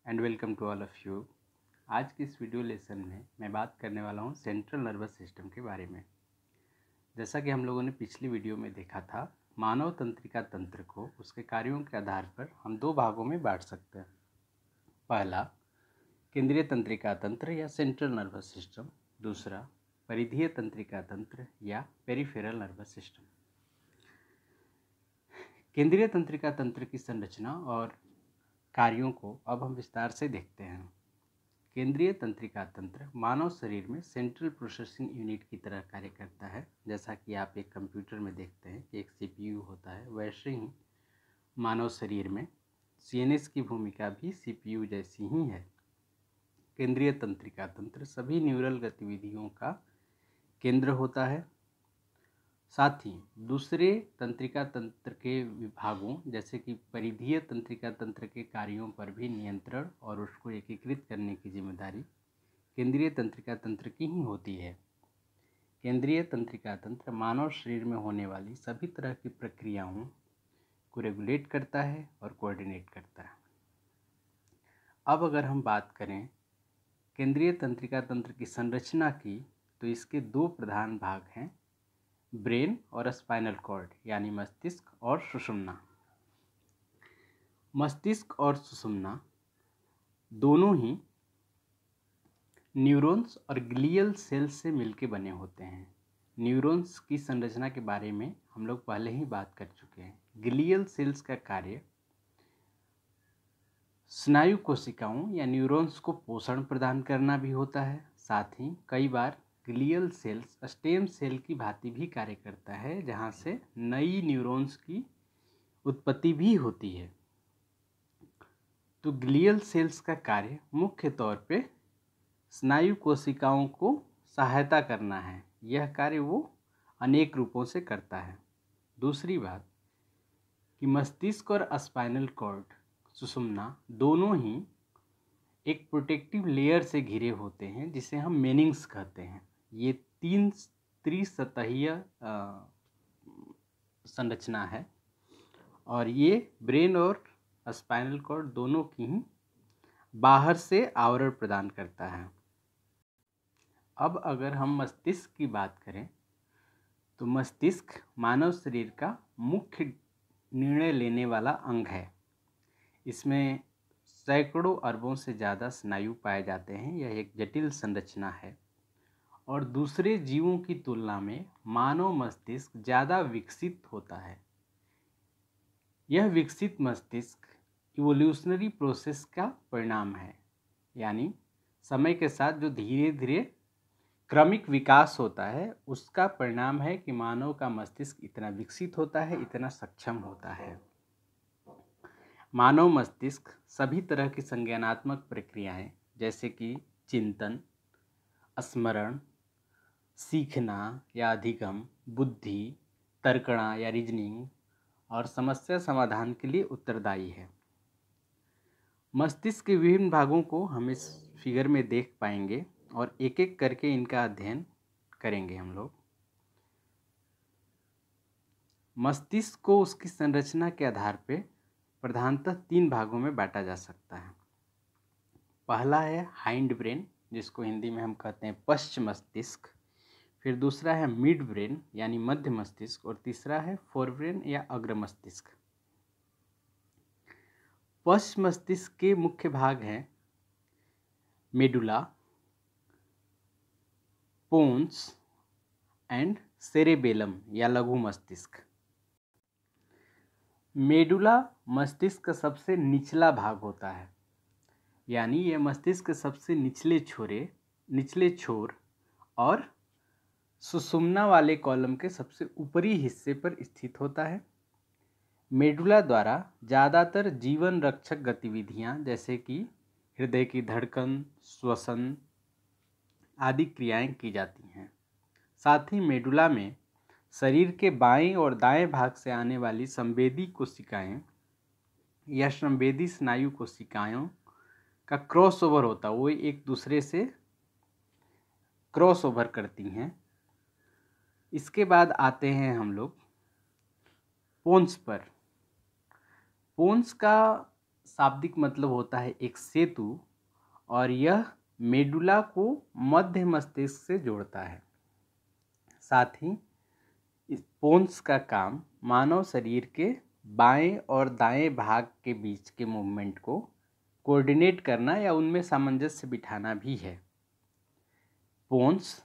And welcome to all of you. आज की इस वीडियो लेसन में मैं बात करने वाला हूँ सेंट्रल नर्वस सिस्टम के बारे में। जैसा कि हम लोगों ने पिछली वीडियो में देखा था, मानव तंत्रिका तंत्र को उसके कार्यों के आधार पर हम दो भागों में बांट सकते हैं। पहला, केंद्रीय तंत्रिका तंत्र या सेंट्रल नर्वस सिस्टम। दूसरा, परिधीय तंत्रिका तंत्र या पेरिफेरल नर्वस सिस्टम। केंद्रीय तंत्रिका तंत्र की संरचना और कार्यों को अब हम विस्तार से देखते हैं। केंद्रीय तंत्रिका तंत्र मानव शरीर में सेंट्रल प्रोसेसिंग यूनिट की तरह कार्य करता है। जैसा कि आप एक कंप्यूटर में देखते हैं कि एक सीपीयू होता है, वैसे ही मानव शरीर में सीएनएस की भूमिका भी सीपीयू जैसी ही है। केंद्रीय तंत्रिका तंत्र सभी न्यूरल गतिविधियों का केंद्र होता है। साथ ही दूसरे तंत्रिका तंत्र के विभागों जैसे कि परिधीय तंत्रिका तंत्र के कार्यों पर भी नियंत्रण और उसको एकीकृत करने की जिम्मेदारी केंद्रीय तंत्रिका तंत्र की ही होती है। केंद्रीय तंत्रिका तंत्र मानव शरीर में होने वाली सभी तरह की प्रक्रियाओं को रेगुलेट करता है और कोऑर्डिनेट करता है। अब अगर हम बात करें केंद्रीय तंत्रिका तंत्र की संरचना की, तो इसके दो प्रधान भाग हैं, ब्रेन और स्पाइनल कॉर्ड यानी मस्तिष्क और सुषुम्ना। मस्तिष्क और सुषुम्ना दोनों ही न्यूरॉन्स और ग्लियल सेल्स से मिलकर बने होते हैं। न्यूरॉन्स की संरचना के बारे में हम लोग पहले ही बात कर चुके हैं। ग्लियल सेल्स का कार्य स्नायु कोशिकाओं या न्यूरॉन्स को पोषण प्रदान करना भी होता है। साथ ही कई बार ग्लियल सेल्स स्टेम सेल की भांति भी कार्य करता है, जहां से नई न्यूरॉन्स की उत्पत्ति भी होती है। तो ग्लियल सेल्स का कार्य मुख्य तौर पे स्नायु कोशिकाओं को सहायता करना है। यह कार्य वो अनेक रूपों से करता है। दूसरी बात कि मस्तिष्क और स्पाइनल कॉर्ड सुषुम्ना दोनों ही एक प्रोटेक्टिव लेयर से घिरे होते हैं, जिसे हम मेनिंग्स कहते हैं। ये तीन त्रिसतहीय संरचना है और ये ब्रेन और स्पाइनल कॉर्ड दोनों की ही बाहर से आवरण प्रदान करता है। अब अगर हम मस्तिष्क की बात करें, तो मस्तिष्क मानव शरीर का मुख्य निर्णय लेने वाला अंग है। इसमें सैकड़ों अरबों से ज़्यादा स्नायु पाए जाते हैं। यह एक जटिल संरचना है और दूसरे जीवों की तुलना में मानव मस्तिष्क ज़्यादा विकसित होता है। यह विकसित मस्तिष्क इवोल्यूशनरी प्रोसेस का परिणाम है, यानी समय के साथ जो धीरे धीरे क्रमिक विकास होता है, उसका परिणाम है कि मानव का मस्तिष्क इतना विकसित होता है, इतना सक्षम होता है। मानव मस्तिष्क सभी तरह की संज्ञानात्मक प्रक्रियाएं जैसे कि चिंतन, स्मरण, सीखना या अधिगम, बुद्धि, तर्कणा या रीजनिंग और समस्या समाधान के लिए उत्तरदायी है। मस्तिष्क के विभिन्न भागों को हम इस फिगर में देख पाएंगे और एक एक करके इनका अध्ययन करेंगे हम लोग। मस्तिष्क को उसकी संरचना के आधार पर प्रधानतः तीन भागों में बांटा जा सकता है। पहला है हाइंड ब्रेन, जिसको हिंदी में हम कहते हैं पश्च मस्तिष्क। फिर दूसरा है मिड ब्रेन यानी मध्य मस्तिष्क और तीसरा है फोर ब्रेन या अग्र मस्तिष्क। पश्च मस्तिष्क के मुख्य भाग हैं मेडुला, पोन्स एंड सेरेबेलम या लघु मस्तिष्क। मेडुला मस्तिष्क का सबसे निचला भाग होता है, यानी यह मस्तिष्क के सबसे निचले छोर और सुषुम्ना वाले कॉलम के सबसे ऊपरी हिस्से पर स्थित होता है। मेडुला द्वारा ज़्यादातर जीवन रक्षक गतिविधियां जैसे कि हृदय की धड़कन, श्वसन आदि क्रियाएं की जाती हैं। साथ ही मेडुला में शरीर के बाएं और दाएं भाग से आने वाली संवेदी कोशिकाएं या संवेदी स्नायु कोशिकाओं का क्रॉसओवर होता है। वो एक दूसरे से क्रॉसओवर करती हैं। इसके बाद आते हैं हम लोग पोन्स पर। पोन्स का शाब्दिक मतलब होता है एक सेतु, और यह मेडुला को मध्य मस्तिष्क से जोड़ता है। साथ ही इस पोन्स का काम मानव शरीर के बाएं और दाएं भाग के बीच के मूवमेंट को कोऑर्डिनेट करना या उनमें सामंजस्य बिठाना भी है। पोन्स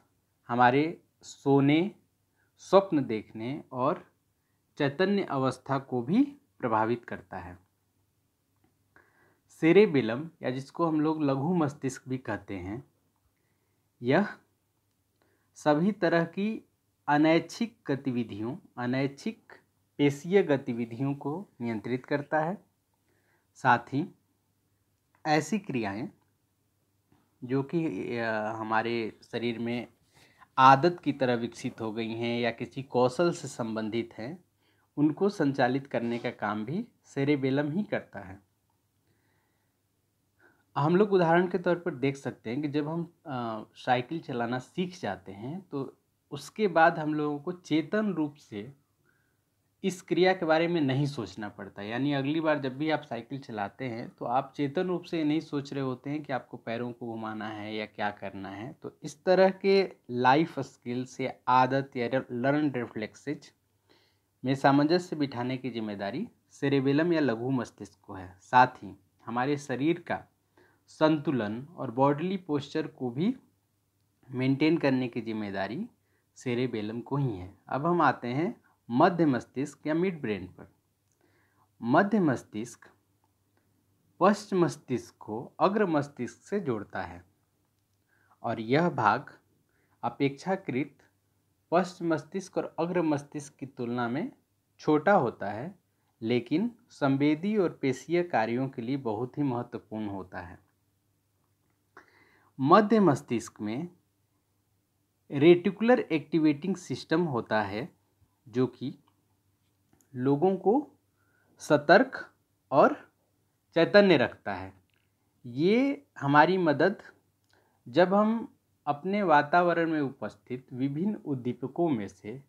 हमारे सोने, स्वप्न देखने और चैतन्य अवस्था को भी प्रभावित करता है। सेरेबेलम, या जिसको हम लोग लघु मस्तिष्क भी कहते हैं, यह सभी तरह की अनैच्छिक गतिविधियों, अनैच्छिक पेशीय गतिविधियों को नियंत्रित करता है। साथ ही ऐसी क्रियाएं जो कि हमारे शरीर में आदत की तरह विकसित हो गई हैं या किसी कौशल से संबंधित हैं, उनको संचालित करने का काम भी सेरेबेलम ही करता है। हम लोग उदाहरण के तौर पर देख सकते हैं कि जब हम साइकिल चलाना सीख जाते हैं तो उसके बाद हम लोगों को चेतन रूप से इस क्रिया के बारे में नहीं सोचना पड़ता। यानी अगली बार जब भी आप साइकिल चलाते हैं तो आप चेतन रूप से नहीं सोच रहे होते हैं कि आपको पैरों को घुमाना है या क्या करना है। तो इस तरह के लाइफ स्किल्स या आदत या लर्न रिफ्लेक्सेज में सामंजस्य बिठाने की जिम्मेदारी सेरेबेलम या लघु मस्तिष्क को है। साथ ही हमारे शरीर का संतुलन और बॉडीली पोस्चर को भी मेंटेन करने की जिम्मेदारी सेरेबेलम को ही है। अब हम आते हैं मध्य मस्तिष्क या मिड ब्रेन पर। मध्य मस्तिष्क पश्च मस्तिष्क को अग्र मस्तिष्क से जोड़ता है और यह भाग अपेक्षाकृत पश्च मस्तिष्क और अग्र मस्तिष्क की तुलना में छोटा होता है, लेकिन संवेदी और पेशीय कार्यों के लिए बहुत ही महत्वपूर्ण होता है। मध्य मस्तिष्क में रेटिकुलर एक्टिवेटिंग सिस्टम होता है जो कि लोगों को सतर्क और चैतन्य रखता है। ये हमारी मदद जब हम अपने वातावरण में उपस्थित विभिन्न उद्दीपकों में से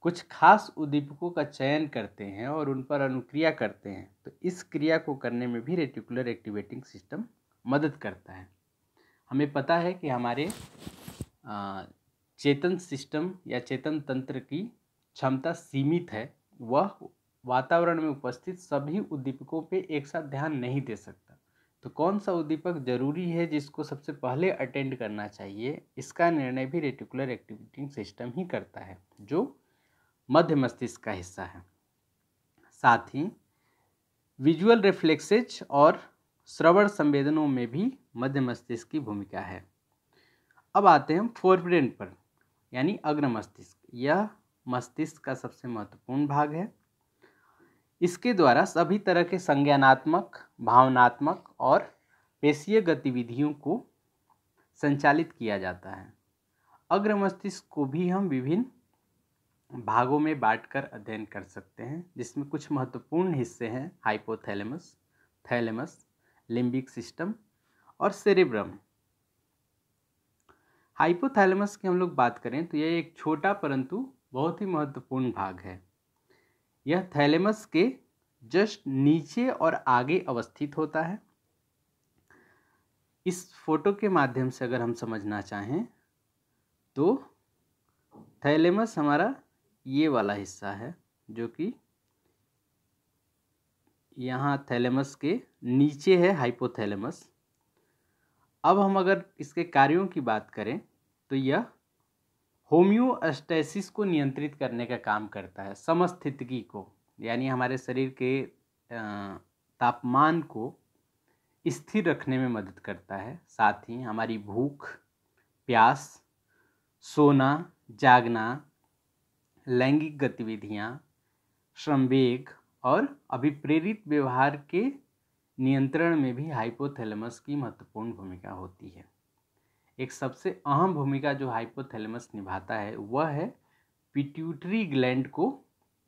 कुछ खास उद्दीपकों का चयन करते हैं और उन पर अनुक्रिया करते हैं, तो इस क्रिया को करने में भी रेटिकुलर एक्टिवेटिंग सिस्टम मदद करता है। हमें पता है कि हमारे चेतन सिस्टम या चेतन तंत्र की क्षमता सीमित है। वह वातावरण में उपस्थित सभी उद्दीपकों पे एक साथ ध्यान नहीं दे सकता। तो कौन सा उद्दीपक जरूरी है जिसको सबसे पहले अटेंड करना चाहिए, इसका निर्णय भी रेटिकुलर एक्टिवेटिंग सिस्टम ही करता है, जो मध्य मस्तिष्क का हिस्सा है। साथ ही विजुअल रिफ्लेक्सेज और श्रवण संवेदनों में भी मध्य मस्तिष्क की भूमिका है। अब आते हैं फोर ब्रेन पर, यानी अग्र मस्तिष्क। यह मस्तिष्क का सबसे महत्वपूर्ण भाग है। इसके द्वारा सभी तरह के संज्ञानात्मक, भावनात्मक और पेशीय गतिविधियों को संचालित किया जाता है। अग्र मस्तिष्क को भी हम विभिन्न भागों में बांटकर अध्ययन कर सकते हैं, जिसमें कुछ महत्वपूर्ण हिस्से हैं हाइपोथैलेमस, थैलेमस, लिम्बिक सिस्टम और सेरेब्रम। हाइपोथैलेमस की हम लोग बात करें तो यह एक छोटा परंतु बहुत ही महत्वपूर्ण भाग है। यह थैलेमस के जस्ट नीचे और आगे अवस्थित होता है। इस फोटो के माध्यम से अगर हम समझना चाहें तो थैलेमस हमारा ये वाला हिस्सा है, जो कि यहाँ थैलेमस के नीचे है हाइपोथैलेमस। अब हम अगर इसके कार्यों की बात करें तो यह होम्योस्टैसिस को नियंत्रित करने का काम करता है, समस्थितिकी को, यानी हमारे शरीर के तापमान को स्थिर रखने में मदद करता है। साथ ही हमारी भूख, प्यास, सोना, जागना, लैंगिक गतिविधियाँ, श्रमवेग और अभिप्रेरित व्यवहार के नियंत्रण में भी हाइपोथैलेमस की महत्वपूर्ण भूमिका होती है। एक सबसे अहम भूमिका जो हाइपोथैलेमस निभाता है वह है पिट्यूटरी ग्लैंड को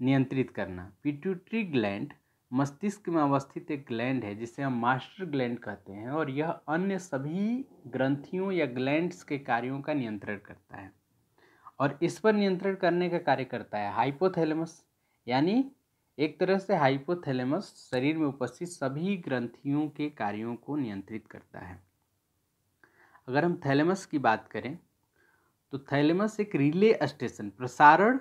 नियंत्रित करना। पिट्यूटरी ग्लैंड मस्तिष्क में अवस्थित एक ग्लैंड है जिसे हम मास्टर ग्लैंड कहते हैं, और यह अन्य सभी ग्रंथियों या ग्लैंड्स के कार्यों का नियंत्रण करता है। और इस पर नियंत्रण करने का कार्य करता है हाइपोथैलेमस, यानी एक तरह से हाइपोथैलेमस शरीर में उपस्थित सभी ग्रंथियों के कार्यों को नियंत्रित करता है। अगर हम थैलेमस की बात करें तो थैलेमस एक रिले स्टेशन, प्रसारण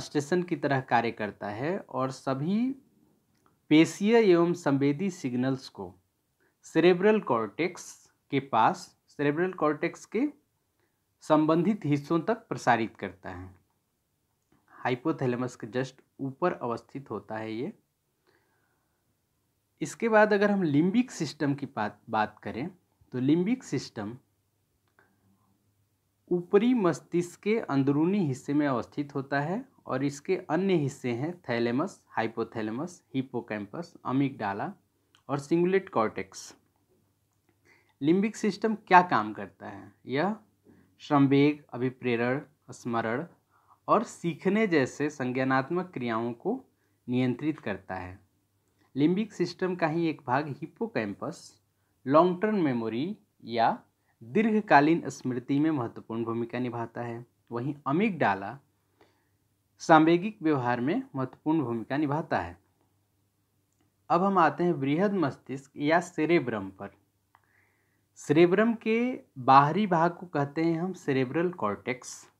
स्टेशन की तरह कार्य करता है और सभी पेशीय एवं संवेदी सिग्नल्स को सेरेब्रल कॉर्टेक्स के संबंधित हिस्सों तक प्रसारित करता है। हाइपोथैलेमस के जस्ट ऊपर अवस्थित होता है ये। इसके बाद अगर हम लिम्बिक सिस्टम की बात करें तो लिम्बिक सिस्टम ऊपरी मस्तिष्क के अंदरूनी हिस्से में अवस्थित होता है और इसके अन्य हिस्से हैं थैलेमस, हाइपोथैलेमस, हिप्पोकैम्पस, अमिगडाला और सिंगुलेट कॉर्टेक्स। लिम्बिक सिस्टम क्या काम करता है? यह संवेग, अभिप्रेरण, स्मरण और सीखने जैसे संज्ञानात्मक क्रियाओं को नियंत्रित करता है। लिम्बिक सिस्टम का ही एक भाग हिप्पोकैम्पस लॉन्ग टर्म मेमोरी या दीर्घकालीन स्मृति में महत्वपूर्ण भूमिका निभाता है। वहीं अमिगडाला सांवेगिक व्यवहार में महत्वपूर्ण भूमिका निभाता है। अब हम आते हैं बृहद मस्तिष्क या सेरेब्रम पर। सेरेब्रम के बाहरी भाग को कहते हैं हम सेरेब्रल कॉर्टेक्स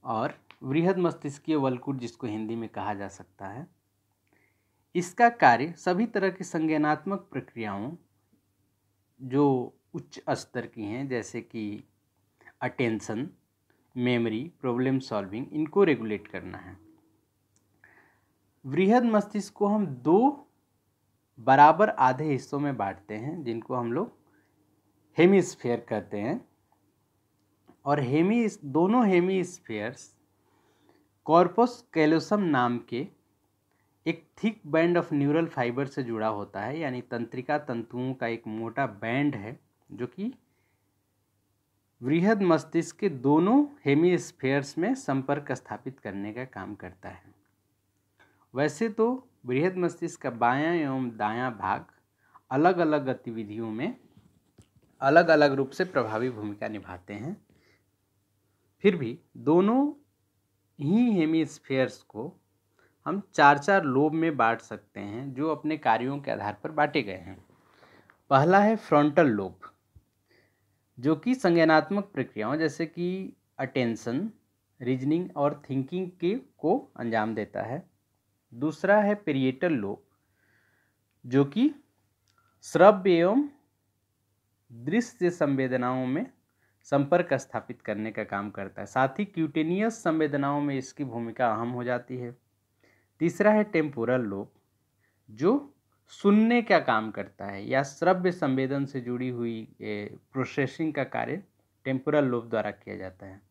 और बृहद मस्तिष्कीय वल्कुट जिसको हिंदी में कहा जा सकता है। इसका कार्य सभी तरह की संज्ञानात्मक प्रक्रियाओं जो उच्च स्तर की हैं जैसे कि अटेंशन, मेमोरी, प्रॉब्लम सॉल्विंग, इनको रेगुलेट करना है। बृहद मस्तिष्क को हम दो बराबर आधे हिस्सों में बांटते हैं जिनको हम लोग हेमिस्फीयर कहते हैं और दोनों हेमिस्फीयर्स कॉर्पस कैलोसम नाम के एक thick band of neural fibre से जुड़ा होता है, यानी तंत्रिका तंतुओं का एक मोटा बैंड है जो कि बृहद मस्तिष्क के दोनों हेमिस्फीयर्स में संपर्क स्थापित करने का काम करता है। वैसे तो बृहद मस्तिष्क का बायां एवं दायां भाग अलग अलग गतिविधियों में अलग अलग रूप से प्रभावी भूमिका निभाते हैं, फिर भी दोनों ही हेमिस्फीयर्स को हम 4-4 लोब में बांट सकते हैं जो अपने कार्यों के आधार पर बांटे गए हैं। पहला है फ्रंटल लोब जो कि संज्ञानात्मक प्रक्रियाओं जैसे कि अटेंशन, रीजनिंग और थिंकिंग को अंजाम देता है। दूसरा है पेरिएटल लोब जो कि श्रव्य एवं दृश्य संवेदनाओं में संपर्क स्थापित करने का काम करता है, साथ ही क्यूटेनियस संवेदनाओं में इसकी भूमिका अहम हो जाती है। तीसरा है टेम्पोरल लोब जो सुनने का काम करता है या श्रव्य संवेदन से जुड़ी हुई प्रोसेसिंग का कार्य टेम्पोरल लोब द्वारा किया जाता है।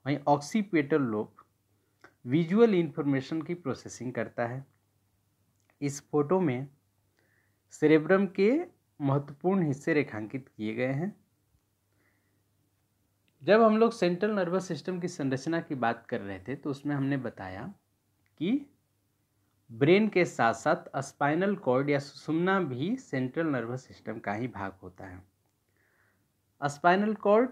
वहीं ऑक्सीपिटल लोब विजुअल इंफॉर्मेशन की प्रोसेसिंग करता है। इस फोटो में सेरेब्रम के महत्वपूर्ण हिस्से रेखांकित किए गए हैं। जब हम लोग सेंट्रल नर्वस सिस्टम की संरचना की बात कर रहे थे तो उसमें हमने बताया कि ब्रेन के साथ साथ स्पाइनल कॉर्ड या सुषुम्ना भी सेंट्रल नर्वस सिस्टम का ही भाग होता है। स्पाइनल कॉर्ड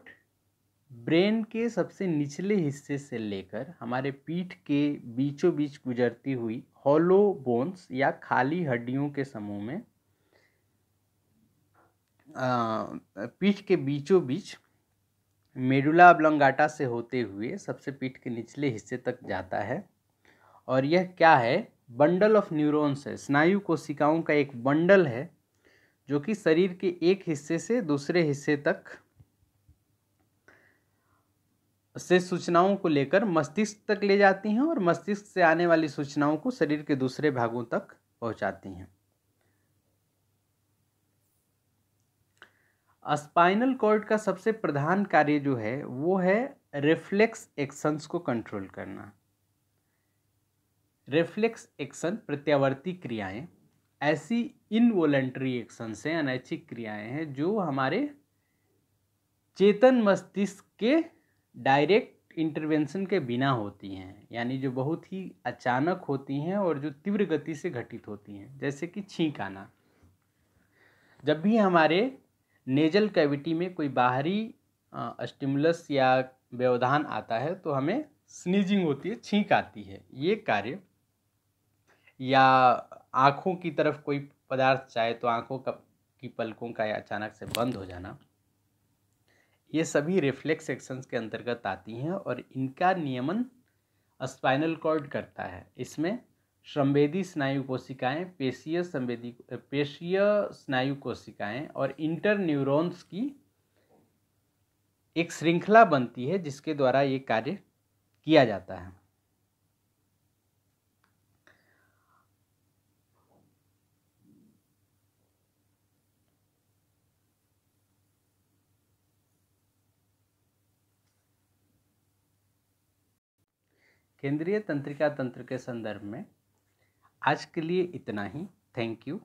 ब्रेन के सबसे निचले हिस्से से लेकर हमारे पीठ के बीचों बीच गुजरती हुई हॉलो बोन्स या खाली हड्डियों के समूह में पीठ के बीचों बीच मेडुला ऑब्लोंगाटा से होते हुए सबसे पीठ के निचले हिस्से तक जाता है। और यह क्या है? बंडल ऑफ न्यूरॉन्स है, स्नायु कोशिकाओं का एक बंडल है जो कि शरीर के एक हिस्से से दूसरे हिस्से तक से सूचनाओं को लेकर मस्तिष्क तक ले जाती हैं और मस्तिष्क से आने वाली सूचनाओं को शरीर के दूसरे भागों तक पहुंचाती हैं। स्पाइनल कॉर्ड का सबसे प्रधान कार्य जो है वो है रिफ्लेक्स एक्शंस को कंट्रोल करना। रिफ्लेक्स एक्शन प्रत्यावर्ती क्रियाएं ऐसी इनवॉलंटरी एक्शंस हैं, अनैच्छिक क्रियाएं हैं जो हमारे चेतन मस्तिष्क के डायरेक्ट इंटरवेंशन के बिना होती हैं, यानी जो बहुत ही अचानक होती हैं और जो तीव्र गति से घटित होती हैं। जैसे कि छींक आना, जब भी हमारे नेजल कैविटी में कोई बाहरी स्टिमुलस या व्यवधान आता है तो हमें स्नीजिंग होती है, छींक आती है, ये कार्य, या आँखों की तरफ कोई पदार्थ जाए तो आँखों की पलकों का अचानक से बंद हो जाना, ये सभी रिफ्लेक्स एक्शंस के अंतर्गत आती हैं और इनका नियमन स्पाइनल कॉर्ड करता है। इसमें संवेदी स्नायु कोशिकाएं, पेशीय स्नायु कोशिकाएं और इंटर न्यूरॉन्स की एक श्रृंखला बनती है जिसके द्वारा ये कार्य किया जाता है। केंद्रीय तंत्रिका तंत्र के संदर्भ में आज के लिए इतना ही। Thank you.